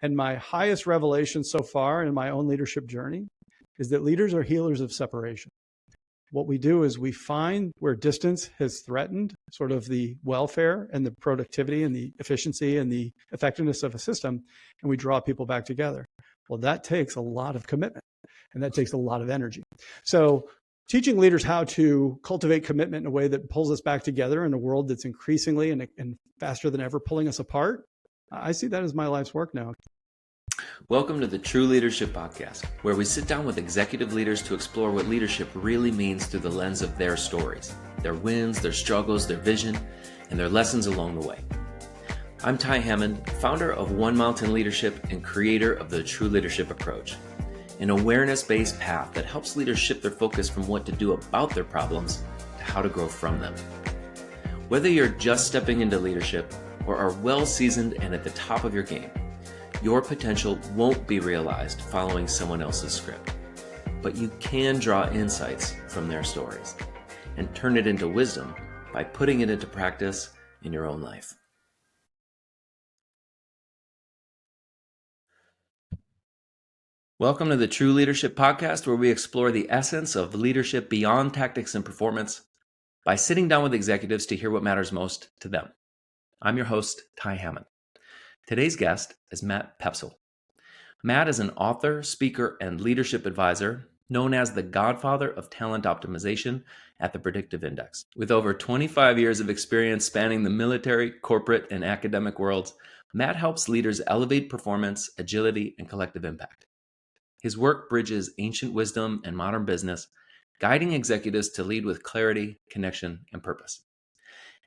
And my highest revelation so far in my own leadership journey is that leaders are healers of separation. What we do is we find where distance has threatened sort of the welfare and the productivity and the efficiency and the effectiveness of a system, and we draw people back together. Well, that takes a lot of commitment, and that takes a lot of energy. So teaching leaders how to cultivate commitment in a way that pulls us back together in a world that's increasingly and faster than ever pulling us apart, I see that as my life's work now. Welcome to the True Leadership Podcast, where we sit down with executive leaders to explore what leadership really means through the lens of their stories, their wins, their struggles, their vision, and their lessons along the way. I'm Ty Hammond, founder of One Mountain Leadership and creator of the True Leadership Approach, an awareness-based path that helps leaders shift their focus from what to do about their problems to how to grow from them. Whether you're just stepping into leadership or are well-seasoned and at the top of your game, your potential won't be realized following someone else's script, but you can draw insights from their stories and turn it into wisdom by putting it into practice in your own life. Welcome to the True Leadership Podcast, where we explore the essence of leadership beyond tactics and performance by sitting down with executives to hear what matters most to them. I'm your host, Ty Hammond. Today's guest is Matt Poepsel. Matt is an author, speaker, and leadership advisor known as the Godfather of Talent Optimization at the Predictive Index. With over 25 years of experience spanning the military, corporate, and academic worlds, Matt helps leaders elevate performance, agility, and collective impact. His work bridges ancient wisdom and modern business, guiding executives to lead with clarity, connection, and purpose.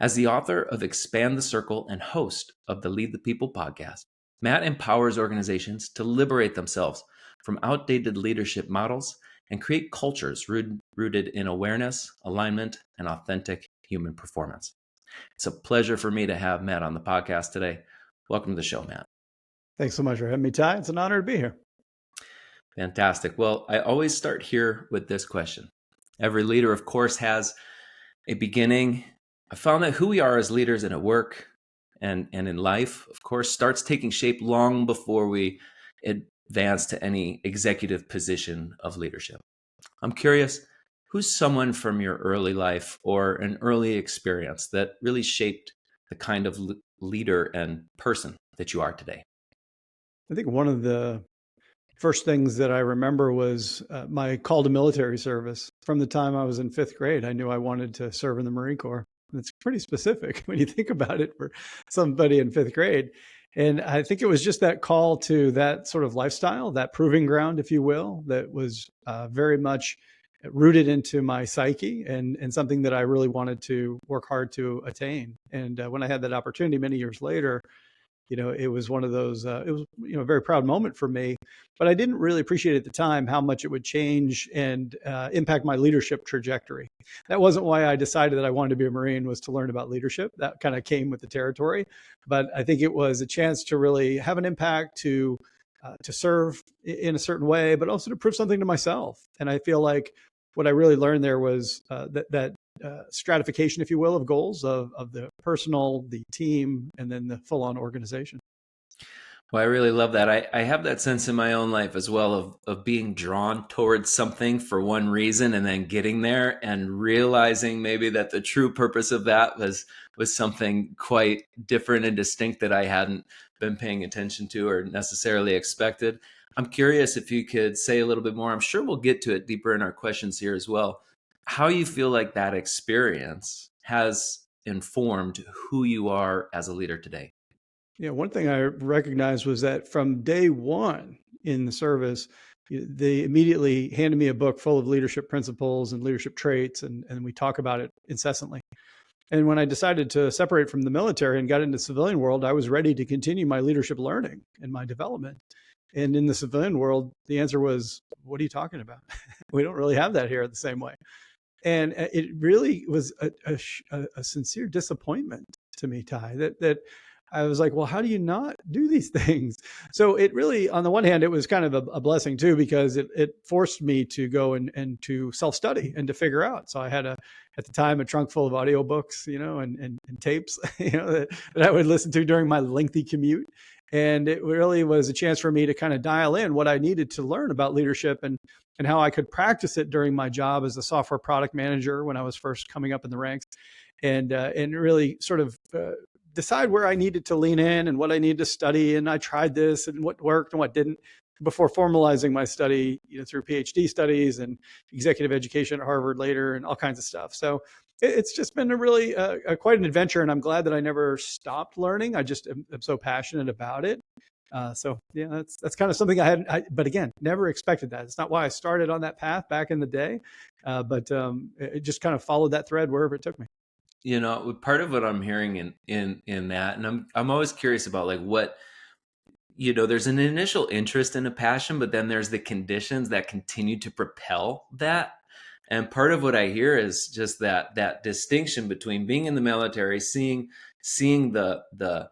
As the author of Expand the Circle and host of the Lead the People podcast, Matt empowers organizations to liberate themselves from outdated leadership models and create cultures rooted in awareness, alignment, and authentic human performance. It's a pleasure for me to have Matt on the podcast today. Welcome to the show, Matt. Thanks so much for having me, Ty. It's an honor to be here. Fantastic. Well, I always start here with this question. Every leader, of course, has a beginning. I found that who we are as leaders and at work and in life, of course, starts taking shape long before we advance to any executive position of leadership. I'm curious, who's someone from your early life or an early experience that really shaped the kind of leader and person that you are today? I think one of the first things that I remember was my call to military service. From the time I was in fifth grade, I knew I wanted to serve in the Marine Corps. It's pretty specific when you think about it for somebody in fifth grade. And I think it was just that call to that sort of lifestyle, that proving ground, if you will, that was very much rooted into my psyche and something that I really wanted to work hard to attain. And when I had that opportunity many years later, it was one of those, it was, a very proud moment for me, but I didn't really appreciate at the time how much it would change and impact my leadership trajectory. That wasn't why I decided that I wanted to be a Marine, was to learn about leadership. That kind of came with the territory, but I think it was a chance to really have an impact, to serve in a certain way, but also to prove something to myself. And I feel like what I really learned there was that stratification, if you will, of goals of the personal, the team, and then the full-on organization. Well, I really love that. I have that sense in my own life as well of being drawn towards something for one reason and then getting there and realizing maybe that the true purpose of that was something quite different and distinct that I hadn't been paying attention to or necessarily expected. I'm curious if you could say a little bit more. I'm sure we'll get to it deeper in our questions here as well. How you feel like that experience has informed who you are as a leader today. Yeah, one thing I recognized was that from day one in the service, they immediately handed me a book full of leadership principles and leadership traits, and we talk about it incessantly. And when I decided to separate from the military and got into the civilian world, I was ready to continue my leadership learning and my development. And in the civilian world, the answer was, what are you talking about? We don't really have that here the same way. And it really was a sincere disappointment to me, Ty, that I was like, well, how do you not do these things? So it really, on the one hand, it was kind of a blessing too, because it forced me to go and to self-study and to figure out. So I had at the time, a trunk full of audiobooks, and tapes, that I would listen to during my lengthy commute. And it really was a chance for me to kind of dial in what I needed to learn about leadership and how I could practice it during my job as a software product manager when I was first coming up in the ranks, and really sort of decide where I needed to lean in and what I needed to study. And I tried this and what worked and what didn't before formalizing my study, through PhD studies and executive education at Harvard later and all kinds of stuff. So it's just been a really quite an adventure, and I'm glad that I never stopped learning. I just am so passionate about it. So yeah, that's kind of something but again, never expected that. It's not why I started on that path back in the day, but it just kind of followed that thread wherever it took me. Part of what I'm hearing in that, and I'm always curious about like what, there's an initial interest and a passion, but then there's the conditions that continue to propel that. And part of what I hear is just that distinction between being in the military, seeing the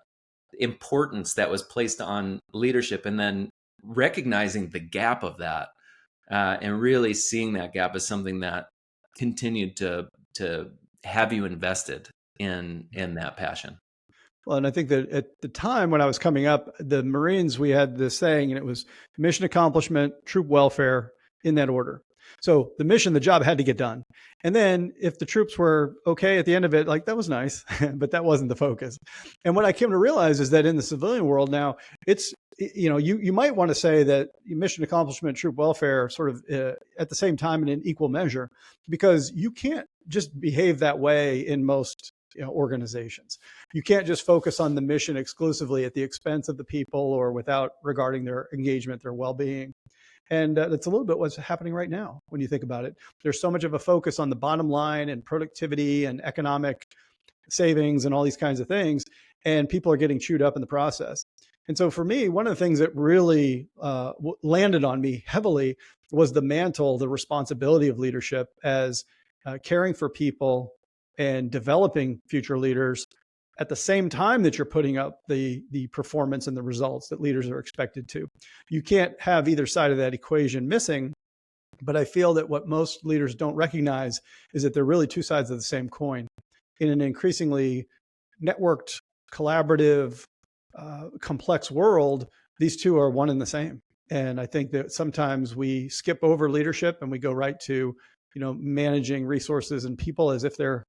importance that was placed on leadership, and then recognizing the gap of that, and really seeing that gap as something that continued to have you invested in that passion. Well, and I think that at the time when I was coming up, the Marines, we had this saying, and it was mission accomplishment, troop welfare, in that order. So the mission, the job had to get done. And then if the troops were okay at the end of it, like that was nice, but that wasn't the focus. And what I came to realize is that in the civilian world now, it's, you might want to say that mission accomplishment, troop welfare sort of at the same time in an equal measure, because you can't just behave that way in most organizations. You can't just focus on the mission exclusively at the expense of the people or without regarding their engagement, their well-being. And that's a little bit what's happening right now when you think about it. There's so much of a focus on the bottom line and productivity and economic savings and all these kinds of things, and people are getting chewed up in the process. And so for me, one of the things that really landed on me heavily was the mantle, the responsibility of leadership as caring for people and developing future leaders at the same time that you're putting up the performance and the results that leaders are expected to. You can't have either side of that equation missing. But I feel that what most leaders don't recognize is that they're really two sides of the same coin. In an increasingly networked, collaborative, complex world, these two are one and the same. And I think that sometimes we skip over leadership and we go right to, managing resources and people as if they're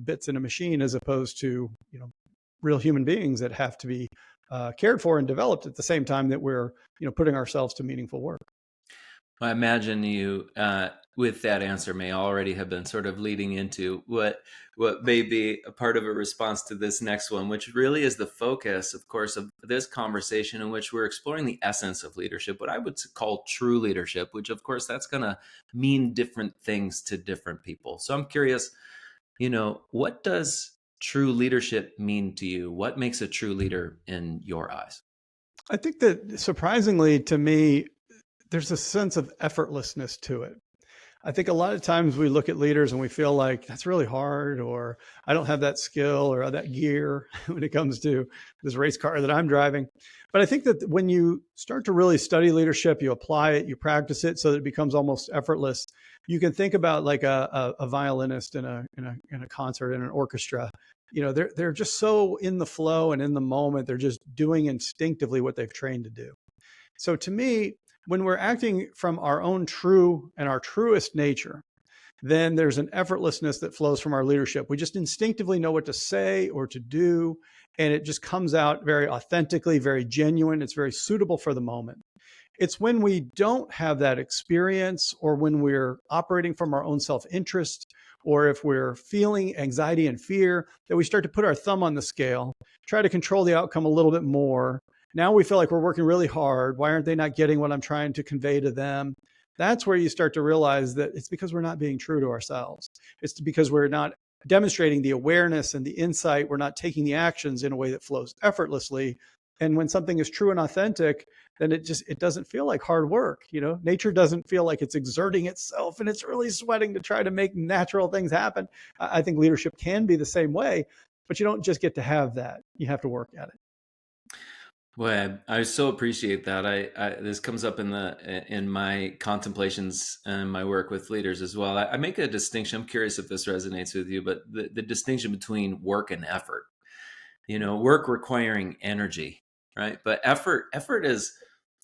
bits in a machine, as opposed to, real human beings that have to be cared for and developed at the same time that we're, putting ourselves to meaningful work. I imagine you, with that answer, may already have been sort of leading into what may be a part of a response to this next one, which really is the focus, of course, of this conversation, in which we're exploring the essence of leadership, what I would call true leadership, which, of course, that's going to mean different things to different people. So I'm curious, what does true leadership mean to you? What makes a true leader in your eyes? I think that surprisingly to me, there's a sense of effortlessness to it. I think a lot of times we look at leaders and we feel like that's really hard, or I don't have that skill or that gear when it comes to this race car that I'm driving. But I think that when you start to really study leadership, you apply it, you practice it so that it becomes almost effortless. You can think about like a violinist in a concert, in an orchestra. They're just so in the flow and in the moment. They're just doing instinctively what they've trained to do. So to me, when we're acting from our own true and our truest nature, then there's an effortlessness that flows from our leadership. We just instinctively know what to say or to do, and it just comes out very authentically, very genuine. It's very suitable for the moment. It's when we don't have that experience, or when we're operating from our own self-interest, or if we're feeling anxiety and fear, that we start to put our thumb on the scale, try to control the outcome a little bit more. Now we feel like we're working really hard. Why aren't they not getting what I'm trying to convey to them? That's where you start to realize that it's because we're not being true to ourselves. It's because we're not demonstrating the awareness and the insight. We're not taking the actions in a way that flows effortlessly. And when something is true and authentic, then it doesn't feel like hard work. Nature doesn't feel like it's exerting itself and it's really sweating to try to make natural things happen. I think leadership can be the same way, but you don't just get to have that. You have to work at it. Well, I so appreciate that. This comes up in my contemplations and my work with leaders as well. I make a distinction. I'm curious if this resonates with you, but the distinction between work and effort. Work requiring energy, right? But effort is,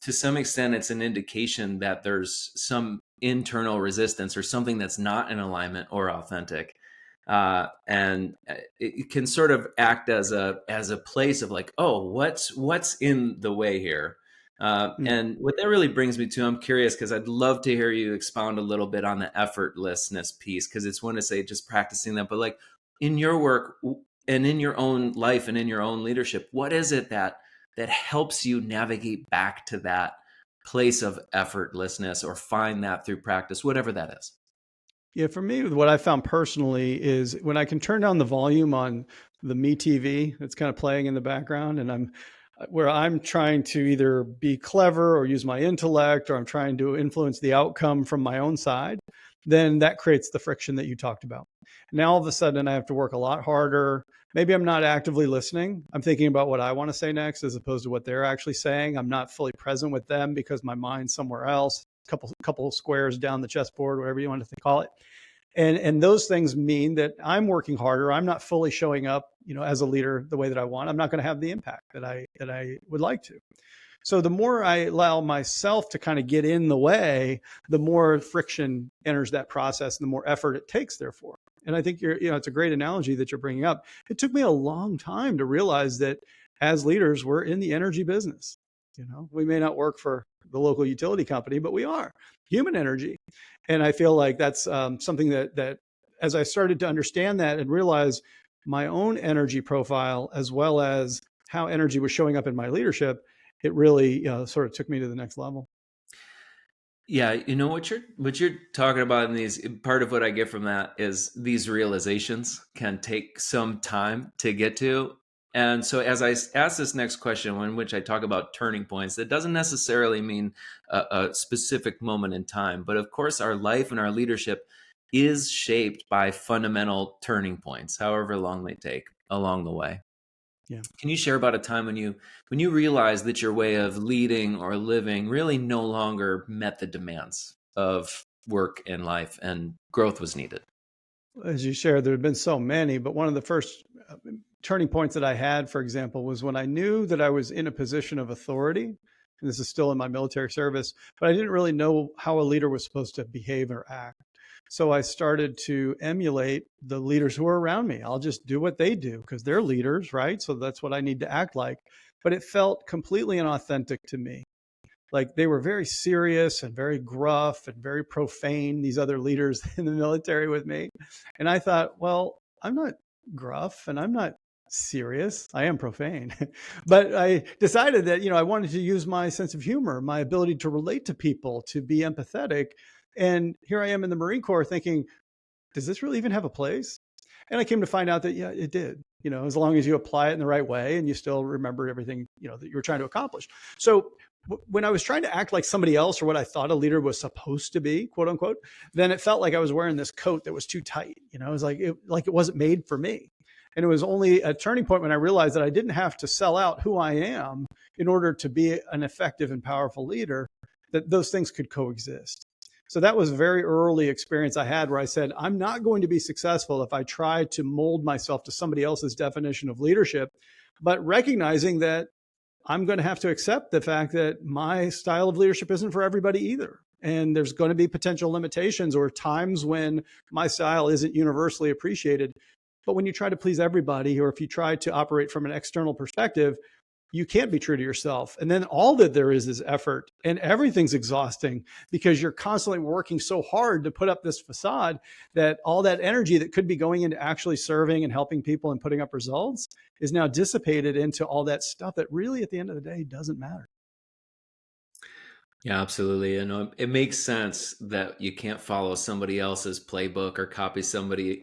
to some extent, it's an indication that there's some internal resistance or something that's not in alignment or authentic. And it can sort of act as a place of like, oh, what's in the way here. Mm. And what that really brings me to, I'm curious because I'd love to hear you expound a little bit on the effortlessness piece, because it's one to say just practicing that, but like in your work and in your own life and in your own leadership, what is it that helps you navigate back to that place of effortlessness, or find that through practice, whatever that is? Yeah, for me, what I found personally is when I can turn down the volume on the Me TV that's kind of playing in the background, and where I'm trying to either be clever or use my intellect, or I'm trying to influence the outcome from my own side, then that creates the friction that you talked about. Now all of a sudden I have to work a lot harder. Maybe I'm not actively listening. I'm thinking about what I want to say next as opposed to what they're actually saying. I'm not fully present with them because my mind's somewhere else, couple squares down the chessboard, whatever you want to call it. And those things mean that I'm working harder. I'm not fully showing up, as a leader the way that I want. I'm not going to have the impact that I would like to. So the more I allow myself to kind of get in the way, the more friction enters that process and the more effort it takes, therefore. And I think it's a great analogy that you're bringing up. It took me a long time to realize that as leaders, we're in the energy business. We may not work for the local utility company, but we are human energy. And I feel like that's something that as I started to understand that and realize my own energy profile, as well as how energy was showing up in my leadership, it really sort of took me to the next level. Yeah, what you're talking about in these, part of what I get from that is these realizations can take some time to get to. And so as I ask this next question, in which I talk about turning points, that doesn't necessarily mean a specific moment in time, but of course our life and our leadership is shaped by fundamental turning points, however long they take along the way. Yeah. Can you share about a time when you realized that your way of leading or living really no longer met the demands of work and life, and growth was needed? As you shared, there have been so many, but one of the first turning points that I had, for example, was when I knew that I was in a position of authority. And this is still in my military service, but I didn't really know how a leader was supposed to behave or act. So I started to emulate the leaders who were around me. I'll just do what they do because they're leaders, right? So that's what I need to act like. But it felt completely inauthentic to me. Like they were very serious and very gruff and very profane, these other leaders in the military with me. And I thought, well, I'm not gruff and I'm not serious. I am profane. But I decided that, I wanted to use my sense of humor, my ability to relate to people, to be empathetic. And here I am in the Marine Corps thinking, does this really even have a place? And I came to find out that, yeah, it did, as long as you apply it in the right way and you still remember everything, that you were trying to accomplish. So when I was trying to act like somebody else or what I thought a leader was supposed to be, quote unquote, then it felt like I was wearing this coat that was too tight. It was like it wasn't made for me. And it was only a turning point when I realized that I didn't have to sell out who I am in order to be an effective and powerful leader, that those things could coexist. So that was a very early experience I had where I said, I'm not going to be successful if I try to mold myself to somebody else's definition of leadership, but recognizing that I'm going to have to accept the fact that my style of leadership isn't for everybody either. And there's going to be potential limitations or times when my style isn't universally appreciated. But when you try to please everybody, or if you try to operate from an external perspective, you can't be true to yourself. And then all that there is effort, and everything's exhausting because you're constantly working so hard to put up this facade that all that energy that could be going into actually serving and helping people and putting up results is now dissipated into all that stuff that really at the end of the day doesn't matter. Yeah, absolutely. And it makes sense that you can't follow somebody else's playbook or copy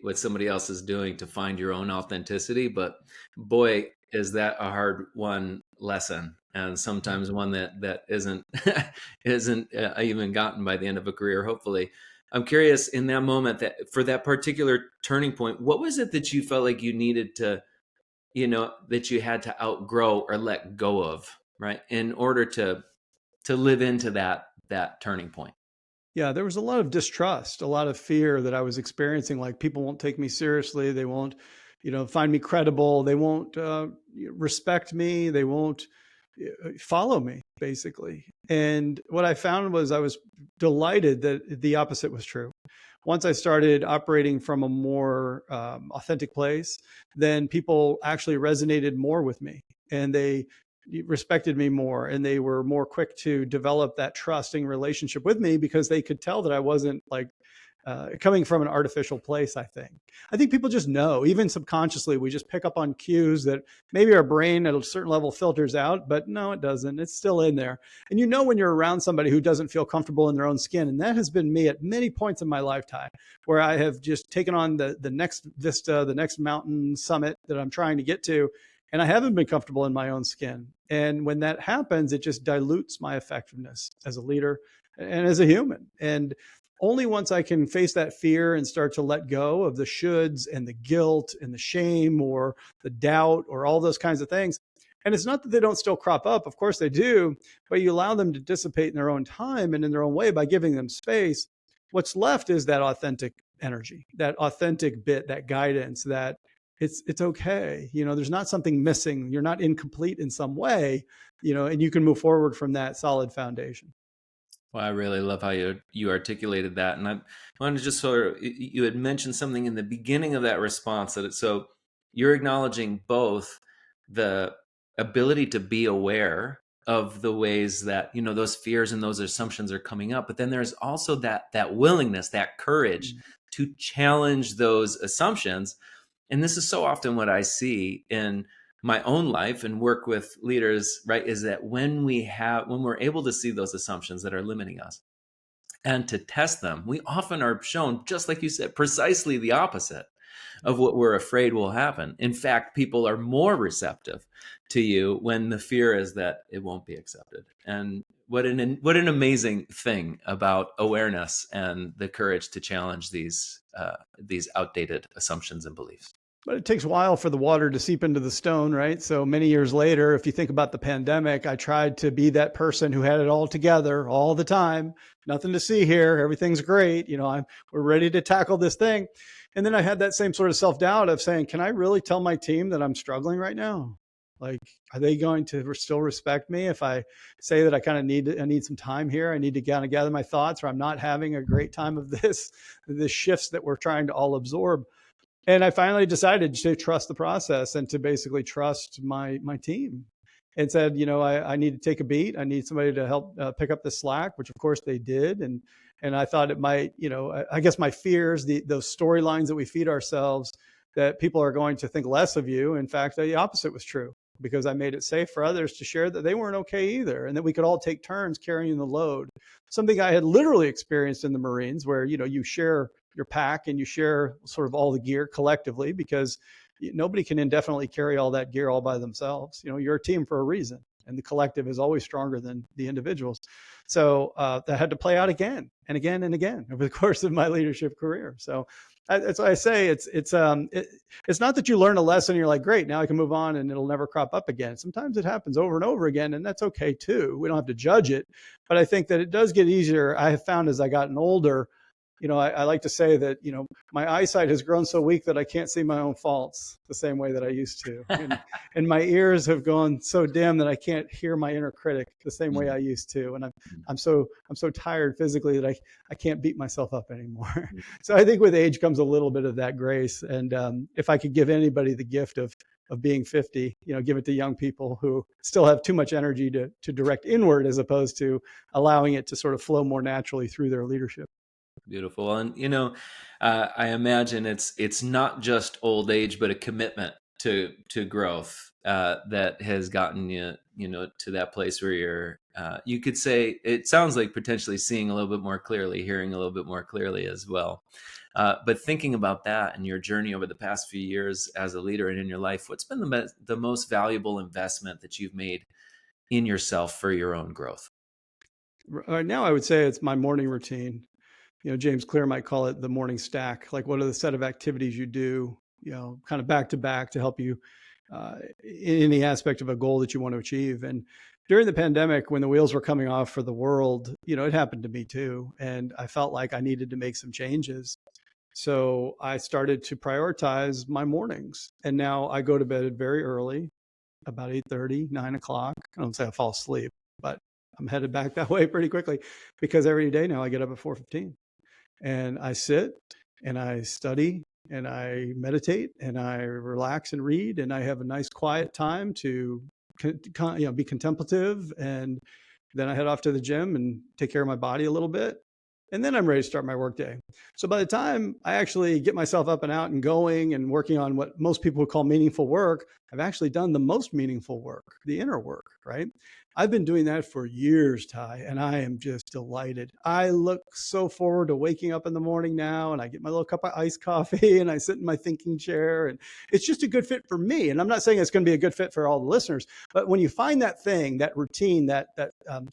what somebody else is doing to find your own authenticity. But boy, is that a hard one lesson, and sometimes one that isn't isn't even gotten by the end of a career. Hopefully, I'm curious, in that moment, that for that particular turning point, what was it that you felt like you needed to, that you had to outgrow or let go of, right, in order to live into that turning point? Yeah, there was a lot of distrust, a lot of fear that I was experiencing. Like people won't take me seriously. They won't, find me credible. They won't respect me. They won't follow me, basically. And what I found was I was delighted that the opposite was true. Once I started operating from a more authentic place, then people actually resonated more with me, and they respected me more, and they were more quick to develop that trusting relationship with me because they could tell that I wasn't like coming from an artificial place. I think people just know, even subconsciously, we just pick up on cues that maybe our brain at a certain level filters out, but no, it doesn't. It's still in there. And you know when you're around somebody who doesn't feel comfortable in their own skin. And that has been me at many points in my lifetime, where I have just taken on the next vista, the next mountain summit that I'm trying to get to, and I haven't been comfortable in my own skin. And when that happens, it just dilutes my effectiveness as a leader and as a human. And only once I can face that fear and start to let go of the shoulds and the guilt and the shame or the doubt or all those kinds of things. And it's not that they don't still crop up. Of course they do, but you allow them to dissipate in their own time and in their own way by giving them space. What's left is that authentic energy, that authentic bit, that guidance, that it's okay. There's not something missing. You're not incomplete in some way, and you can move forward from that solid foundation. Well, I really love how you articulated that, and I wanted to just sort of, you had mentioned something in the beginning of that response that so you're acknowledging both the ability to be aware of the ways that those fears and those assumptions are coming up, but then there's also that willingness, that courage to challenge those assumptions. And this is so often what I see in my own life and work with leaders, right, is that when we're able to see those assumptions that are limiting us and to test them, we often are shown, just like you said, precisely the opposite of what we're afraid will happen. In fact, people are more receptive to you when the fear is that it won't be accepted. And what an amazing thing about awareness and the courage to challenge these outdated assumptions and beliefs. But it takes a while for the water to seep into the stone, right? So many years later, if you think about the pandemic, I tried to be that person who had it all together all the time. Nothing to see here. Everything's great. We're ready to tackle this thing. And then I had that same sort of self-doubt of saying, can I really tell my team that I'm struggling right now? Like, are they going to still respect me if I say that I need some time here? I need to kind of gather my thoughts, or I'm not having a great time of this shifts that we're trying to all absorb. And I finally decided to trust the process and to basically trust my team, and said, I need to take a beat. I need somebody to help pick up the slack, which of course they did. And I thought it might, I guess my fears, those storylines that we feed ourselves, that people are going to think less of you. In fact, the opposite was true, because I made it safe for others to share that they weren't okay either, and that we could all take turns carrying the load. Something I had literally experienced in the Marines, where, you share your pack and you share sort of all the gear collectively, because nobody can indefinitely carry all that gear all by themselves. You're a team for a reason, and the collective is always stronger than the individuals. So that had to play out again and again and again over the course of my leadership career. So that's why I say it's not that you learn a lesson and you're like, great, now I can move on and it'll never crop up again. Sometimes it happens over and over again, and that's okay too. We don't have to judge it, but I think that it does get easier. I have found as I gotten older, I like to say that, my eyesight has grown so weak that I can't see my own faults the same way that I used to. And my ears have gone so dim that I can't hear my inner critic the same way I used to. And I'm so tired physically that I can't beat myself up anymore. So I think with age comes a little bit of that grace. And if I could give anybody the gift of being 50, give it to young people who still have too much energy to direct inward, as opposed to allowing it to sort of flow more naturally through their leadership. Beautiful. And I imagine it's not just old age, but a commitment to growth that has gotten you to that place where you're you could say, it sounds like potentially seeing a little bit more clearly, hearing a little bit more clearly as well. But thinking about that and your journey over the past few years as a leader and in your life, what's been the most valuable investment that you've made in yourself for your own growth? Right now, I would say it's my morning routine. James Clear might call it the morning stack. Like, what are the set of activities you do, kind of back to back, to help you in any aspect of a goal that you want to achieve. And during the pandemic, when the wheels were coming off for the world, it happened to me too. And I felt like I needed to make some changes. So I started to prioritize my mornings. And now I go to bed very early. about 8:30, 9 o'clock. I don't say I fall asleep, but I'm headed back that way pretty quickly because every day now I get up at 4:15 and I sit and I study and I meditate and I relax and read and I have a nice quiet time to be contemplative, and then I head off to the gym and take care of my body a little bit, and then I'm ready to start my workday. So by the time I actually get myself up and out and going and working on what most people would call meaningful work, I've actually done the most meaningful work, the inner work, right? I've been doing that for years, Ty, and I am just delighted. I look so forward to waking up in the morning now, and I get my little cup of iced coffee and I sit in my thinking chair, and it's just a good fit for me. And I'm not saying it's going to be a good fit for all the listeners, but when you find that thing, that routine, that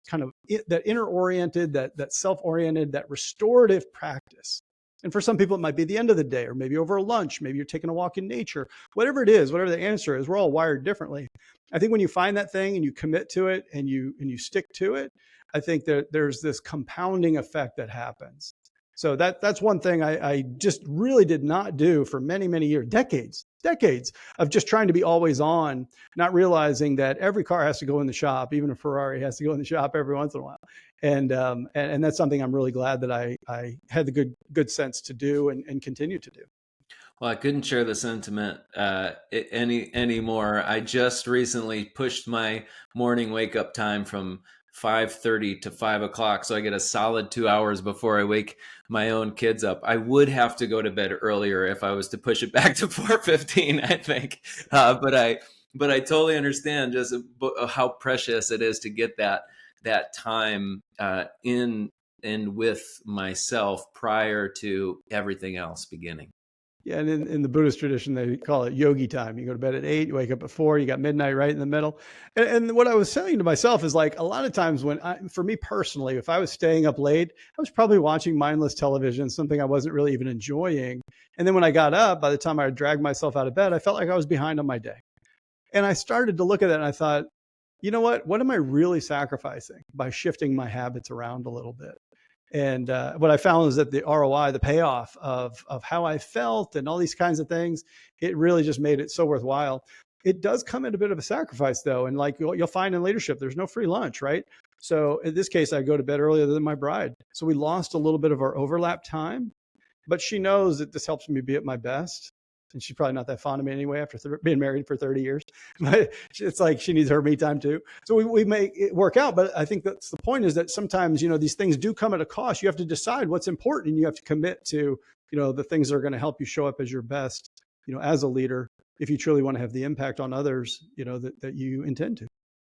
kind of that inner oriented, that self-oriented, that restorative practice. And for some people, it might be the end of the day, or maybe over lunch, maybe you're taking a walk in nature, whatever it is, whatever the answer is, we're all wired differently. I think when you find that thing and you commit to it and you stick to it, I think that there's this compounding effect that happens. So that's one thing I just really did not do for many, many years, decades of just trying to be always on, not realizing that every car has to go in the shop, even a Ferrari has to go in the shop every once in a while. And that's something I'm really glad that I had the good sense to do and continue to do. Well, I couldn't share the sentiment anymore. I just recently pushed my morning wake up time from 5:30 to 5 o'clock, so I get a solid 2 hours before I wake my own kids up. I would have to go to bed earlier if I was to push it back to 4:15, I think. But I totally understand just how precious it is to get that time in and with myself prior to everything else beginning. Yeah, and in the Buddhist tradition, they call it yogi time. You go to bed at 8, you wake up at 4, you got midnight right in the middle. And what I was saying to myself is, like, a lot of times for me personally, if I was staying up late, I was probably watching mindless television, something I wasn't really even enjoying. And then when I got up, by the time I dragged myself out of bed, I felt like I was behind on my day. And I started to look at that and I thought, you know what? What am I really sacrificing by shifting my habits around a little bit? And what I found is that the ROI, the payoff of how I felt and all these kinds of things, it really just made it so worthwhile. It does come at a bit of a sacrifice, though. And like you'll find in leadership, there's no free lunch, right? So in this case, I go to bed earlier than my bride. So we lost a little bit of our overlap time, but she knows that this helps me be at my best. And she's probably not that fond of me anyway after being married for 30 years. But it's like she needs her me time too. So we make it work out. But I think that's the point, is that sometimes, these things do come at a cost. You have to decide what's important, and you have to commit to, the things that are going to help you show up as your best, as a leader, if you truly want to have the impact on others, that you intend to.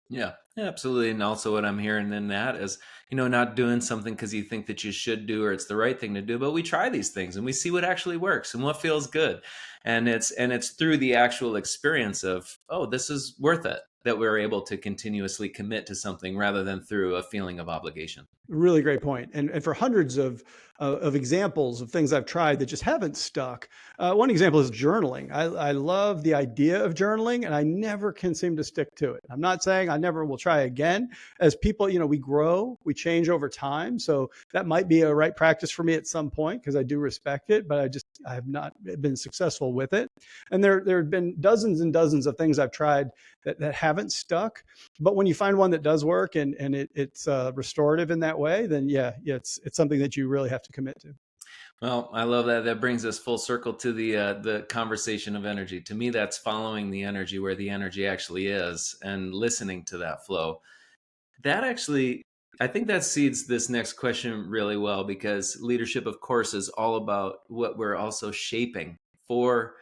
Yeah, absolutely. And also what I'm hearing in that is, not doing something because you think that you should do or it's the right thing to do, but we try these things and we see what actually works and what feels good. And it's through the actual experience of, oh, this is worth it, that we're able to continuously commit to something rather than through a feeling of obligation. Really great point. And for hundreds of examples of things I've tried that just haven't stuck. One example is journaling. I love the idea of journaling, and I never can seem to stick to it. I'm not saying I never will try again. As people, we grow, we change over time. So that might be a right practice for me at some point, because I do respect it, but I have not been successful with it. And there have been dozens and dozens of things I've tried that haven't stuck. But when you find one that does work and it's restorative in that way, then it's something that you really have to commit to. Well, I love that. That brings us full circle to the conversation of energy. To me, that's following the energy where the energy actually is and listening to that flow. That actually, I think that seeds this next question really well, because leadership, of course, is all about what we're also shaping for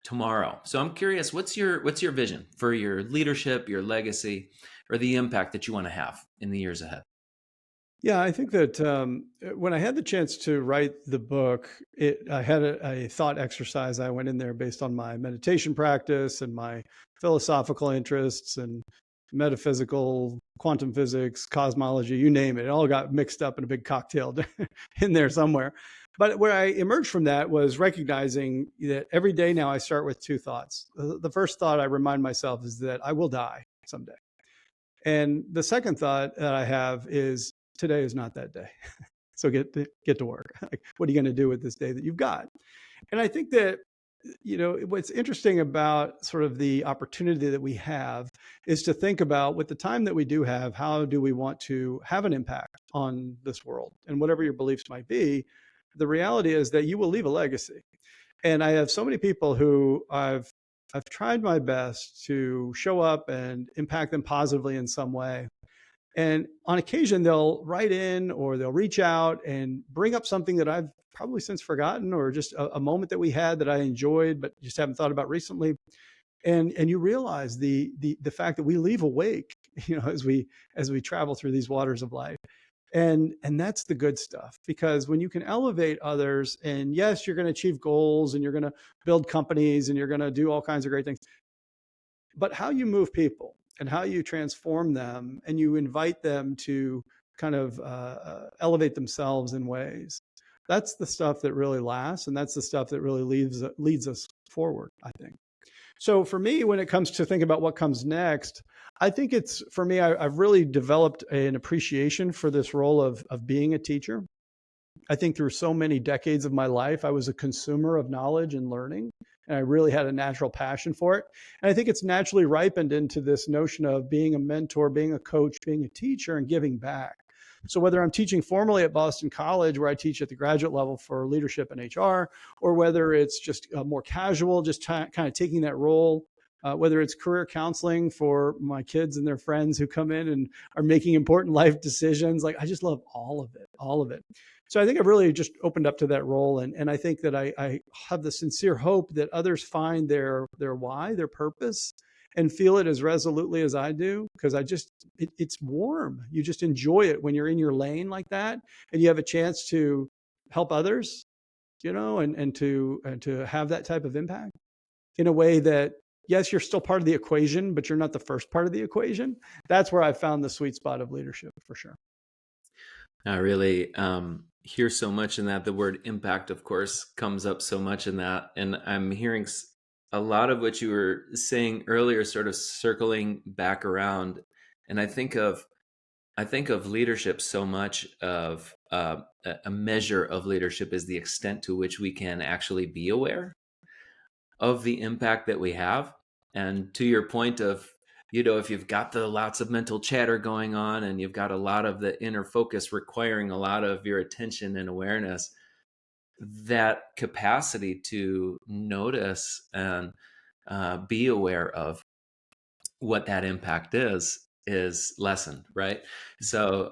tomorrow. So I'm curious, what's your vision for your leadership, your legacy, or the impact that you want to have in the years ahead? Yeah, I think that when I had the chance to write the book, I had a thought exercise. I went in there based on my meditation practice and my philosophical interests and metaphysical, quantum physics, cosmology, you name it. It all got mixed up in a big cocktail in there somewhere. But where I emerged from that was recognizing that every day now I start with two thoughts. The first thought I remind myself is that I will die someday. And the second thought that I have is, today is not that day. So get to work. Like, what are you going to do with this day that you've got? And I think that, what's interesting about sort of the opportunity that we have is to think about, with the time that we do have, how do we want to have an impact on this world? And whatever your beliefs might be, the reality is that you will leave a legacy. And I have so many people who I've tried my best to show up and impact them positively in some way. And on occasion, they'll write in or they'll reach out and bring up something that I've probably since forgotten, or just a moment that we had that I enjoyed but just haven't thought about recently. And you realize the fact that we leave a wake, as we travel through these waters of life. And that's the good stuff, because when you can elevate others, and yes, you're going to achieve goals and you're going to build companies and you're going to do all kinds of great things, but how you move people and how you transform them and you invite them to kind of elevate themselves in ways, that's the stuff that really lasts, and that's the stuff that really leads us forward, I think. So for me, when it comes to think about what comes next, I think it's, for me, I've really developed an appreciation for this role of being a teacher. I think through so many decades of my life, I was a consumer of knowledge and learning, and I really had a natural passion for it. And I think it's naturally ripened into this notion of being a mentor, being a coach, being a teacher, and giving back. So whether I'm teaching formally at Boston College, where I teach at the graduate level for leadership and HR, or whether it's just more casual, just kind of taking that role, whether it's career counseling for my kids and their friends who come in and are making important life decisions, like I just love all of it, all of it. So I think I've really just opened up to that role. And I think that I have the sincere hope that others find their why, their purpose, and feel it as resolutely as I do, because it's warm. You just enjoy it when you're in your lane like that, and you have a chance to help others, and to have that type of impact in a way that, yes, you're still part of the equation, but you're not the first part of the equation. That's where I found the sweet spot of leadership, for sure. I really hear so much in that. The word impact, of course, comes up so much in that. And I'm hearing a lot of what you were saying earlier, sort of circling back around. And I think of leadership, so much of a measure of leadership is the extent to which we can actually be aware of the impact that we have. And to your point of, if you've got the lots of mental chatter going on and you've got a lot of the inner focus requiring a lot of your attention and awareness, that capacity to notice and be aware of what that impact is lessened, right? So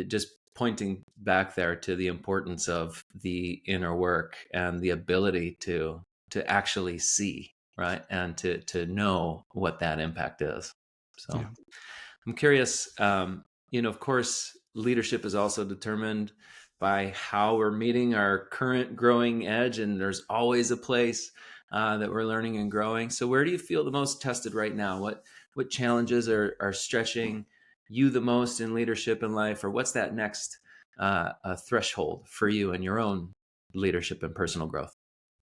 just pointing back there to the importance of the inner work and the ability to actually see, right, and to know what that impact is. So yeah. I'm curious, of course, leadership is also determined by how we're meeting our current growing edge, and there's always a place that we're learning and growing. So where do you feel the most tested right now? What challenges are stretching you the most in leadership in life, or what's that next threshold for you in your own leadership and personal growth?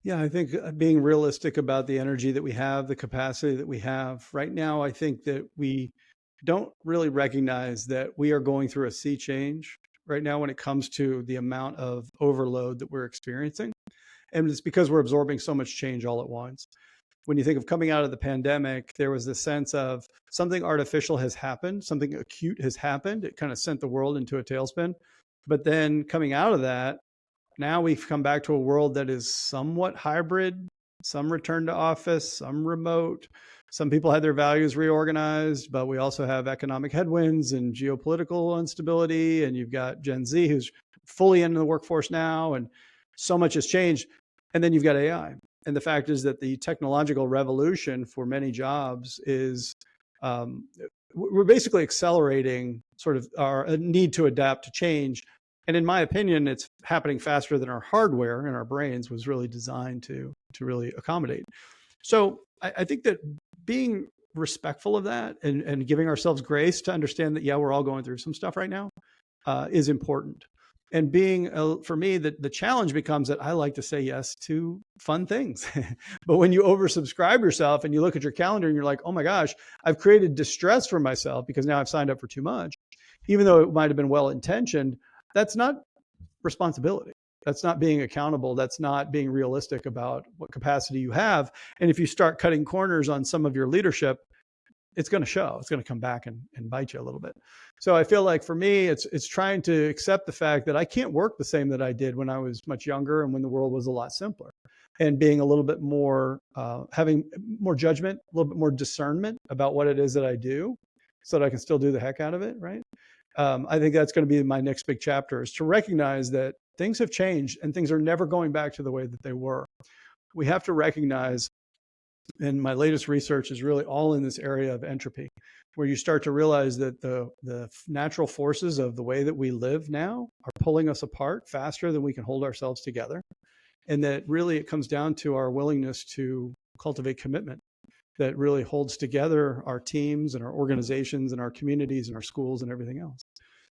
Yeah, I think being realistic about the energy that we have, the capacity that we have right now, I think that we don't really recognize that we are going through a sea change right now when it comes to the amount of overload that we're experiencing. And it's because we're absorbing so much change all at once. When you think of coming out of the pandemic, there was this sense of something artificial has happened, something acute has happened. It kind of sent the world into a tailspin. But then coming out of that, now we've come back to a world that is somewhat hybrid, some return to office, some remote. Some people had their values reorganized, but we also have economic headwinds and geopolitical instability. And you've got Gen Z who's fully in the workforce now, and so much has changed. And then you've got AI. And the fact is that the technological revolution for many jobs is, we're basically accelerating sort of our need to adapt to change. And in my opinion, it's happening faster than our hardware and our brains was really designed to really accommodate. So I think that being respectful of that and giving ourselves grace to understand that, yeah, we're all going through some stuff right now is important. And for me, the challenge becomes that I like to say yes to fun things. But when you oversubscribe yourself and you look at your calendar and you're like, oh my gosh, I've created distress for myself because now I've signed up for too much, even though it might have been well-intentioned, that's not responsibility. That's not being accountable. That's not being realistic about what capacity you have. And if you start cutting corners on some of your leadership, it's going to show. It's going to come back and bite you a little bit. So I feel like for me, it's trying to accept the fact that I can't work the same that I did when I was much younger and when the world was a lot simpler, and being a little bit more, having more judgment, a little bit more discernment about what it is that I do, so that I can still do the heck out of it, right? I think that's going to be my next big chapter, is to recognize that things have changed and things are never going back to the way that they were. We have to recognize, and my latest research is really all in this area of entropy, where you start to realize that the natural forces of the way that we live now are pulling us apart faster than we can hold ourselves together. And that really it comes down to our willingness to cultivate commitment that really holds together our teams and our organizations and our communities and our schools and everything else.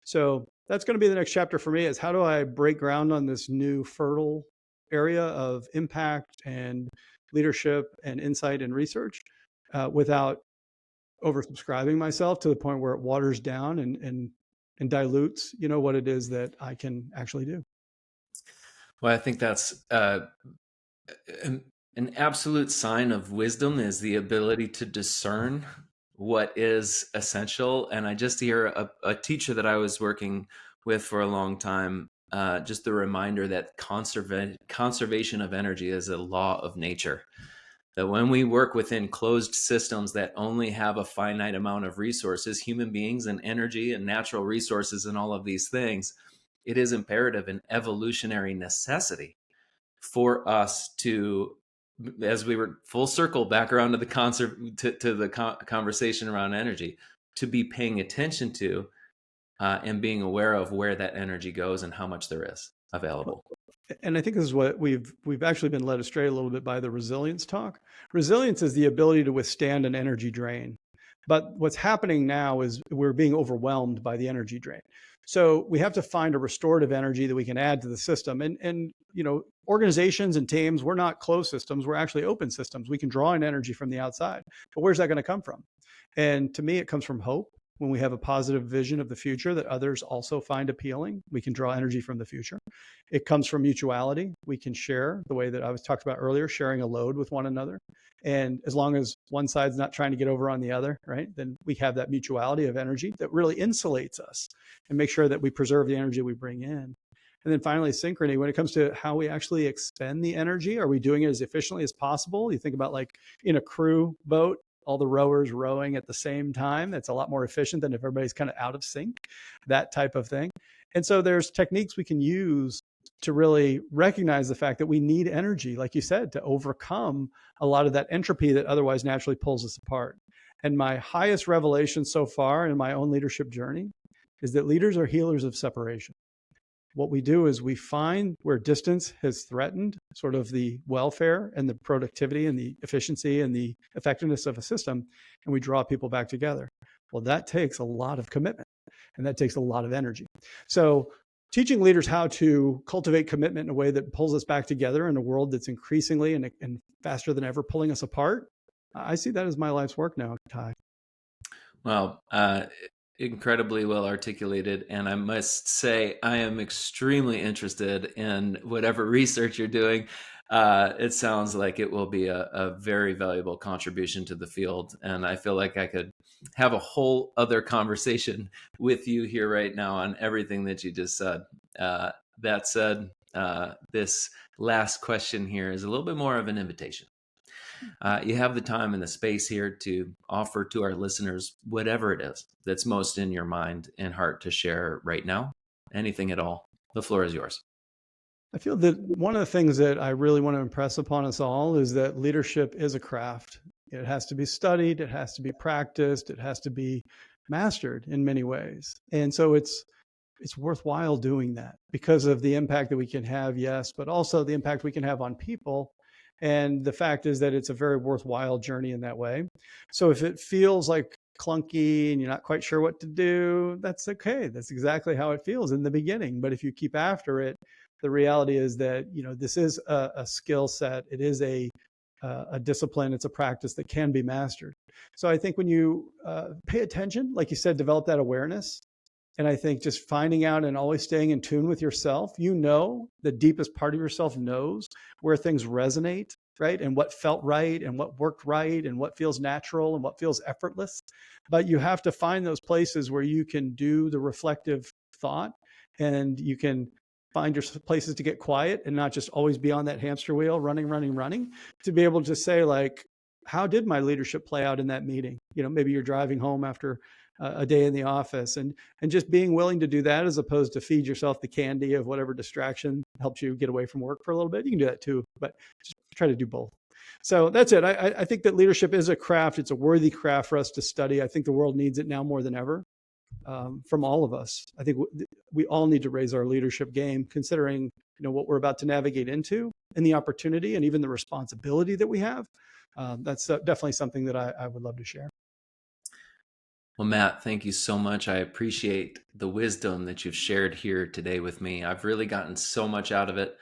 So that's going to be the next chapter for me, is how do I break ground on this new fertile area of impact and leadership and insight and research, without oversubscribing myself to the point where it waters down and dilutes, what it is that I can actually do. Well, I think that's an absolute sign of wisdom, is the ability to discern what is essential. And I just hear a teacher that I was working with for a long time, just the reminder that conservation of energy is a law of nature. That when we work within closed systems that only have a finite amount of resources, human beings and energy and natural resources and all of these things, it is imperative and evolutionary necessity for us to, as we were full circle back around to the conversation around energy, to be paying attention to and being aware of where that energy goes and how much there is available. And I think this is what we've actually been led astray a little bit by the resilience talk. Resilience is the ability to withstand an energy drain. But what's happening now is we're being overwhelmed by the energy drain. So we have to find a restorative energy that we can add to the system. And organizations and teams, we're not closed systems, we're actually open systems. We can draw in energy from the outside. But where's that going to come from? And to me, it comes from hope. When we have a positive vision of the future that others also find appealing, we can draw energy from the future. It comes from mutuality. We can share the way that I was talked about earlier, sharing a load with one another. And as long as one side's not trying to get over on the other, right, then we have that mutuality of energy that really insulates us and make sure that we preserve the energy we bring in. And then finally, synchrony. When it comes to how we actually expend the energy, are we doing it as efficiently as possible? You think about, like, in a crew boat, all the rowers rowing at the same time. That's a lot more efficient than if everybody's kind of out of sync, that type of thing. And so there's techniques we can use to really recognize the fact that we need energy, like you said, to overcome a lot of that entropy that otherwise naturally pulls us apart. And my highest revelation so far in my own leadership journey is that leaders are healers of separation. What we do is we find where distance has threatened sort of the welfare and the productivity and the efficiency and the effectiveness of a system, and we draw people back together. Well, that takes a lot of commitment, and that takes a lot of energy. So teaching leaders how to cultivate commitment in a way that pulls us back together in a world that's increasingly and faster than ever pulling us apart, I see that as my life's work now, Ty. Well, incredibly well articulated. And I must say, I am extremely interested in whatever research you're doing. It sounds like it will be a very valuable contribution to the field. And I feel like I could have a whole other conversation with you here right now on everything that you just said. That said, this last question here is a little bit more of an invitation. You have the time and the space here to offer to our listeners whatever it is that's most in your mind and heart to share right now. Anything at all. The floor is yours. I feel that one of the things that I really want to impress upon us all is that leadership is a craft. It has to be studied, it has to be practiced, it has to be mastered in many ways. And so it's worthwhile doing that because of the impact that we can have, yes, but also the impact we can have on people. And the fact is that it's a very worthwhile journey in that way. So if it feels like clunky and you're not quite sure what to do, that's okay. That's exactly how it feels in the beginning. But if you keep after it, the reality is that, this is a skill set. It is a discipline. It's a practice that can be mastered. So I think when you pay attention, like you said, develop that awareness. And I think just finding out and always staying in tune with yourself, the deepest part of yourself knows where things resonate right? And what felt right and what worked right and what feels natural and what feels effortless. But you have to find those places where you can do the reflective thought, and you can find your places to get quiet and not just always be on that hamster wheel running, to be able to say, like, how did my leadership play out in that meeting? Maybe you're driving home after a day in the office, and just being willing to do that, as opposed to feed yourself the candy of whatever distraction helps you get away from work for a little bit. You can do that too, but just try to do both. So that's it. I think that leadership is a craft. It's a worthy craft for us to study. I think the world needs it now more than ever, from all of us. I think we all need to raise our leadership game, considering what we're about to navigate into, and the opportunity and even the responsibility that we have. That's definitely something that I would love to share. Well, Matt, thank you so much. I appreciate the wisdom that you've shared here today with me. I've really gotten so much out of it,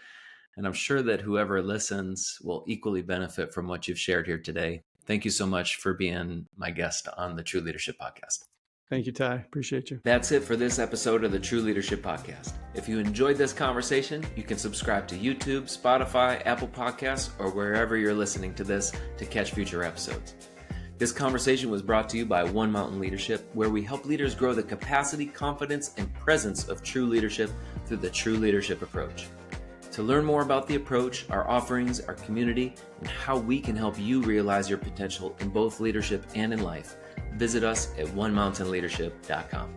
and I'm sure that whoever listens will equally benefit from what you've shared here today. Thank you so much for being my guest on the True Leadership Podcast. Thank you, Ty. Appreciate you. That's it for this episode of the True Leadership Podcast. If you enjoyed this conversation, you can subscribe to YouTube, Spotify, Apple Podcasts, or wherever you're listening to this to catch future episodes. This conversation was brought to you by One Mountain Leadership, where we help leaders grow the capacity, confidence, and presence of true leadership through the True Leadership approach. To learn more about the approach, our offerings, our community, and how we can help you realize your potential in both leadership and in life, visit us at onemountainleadership.com.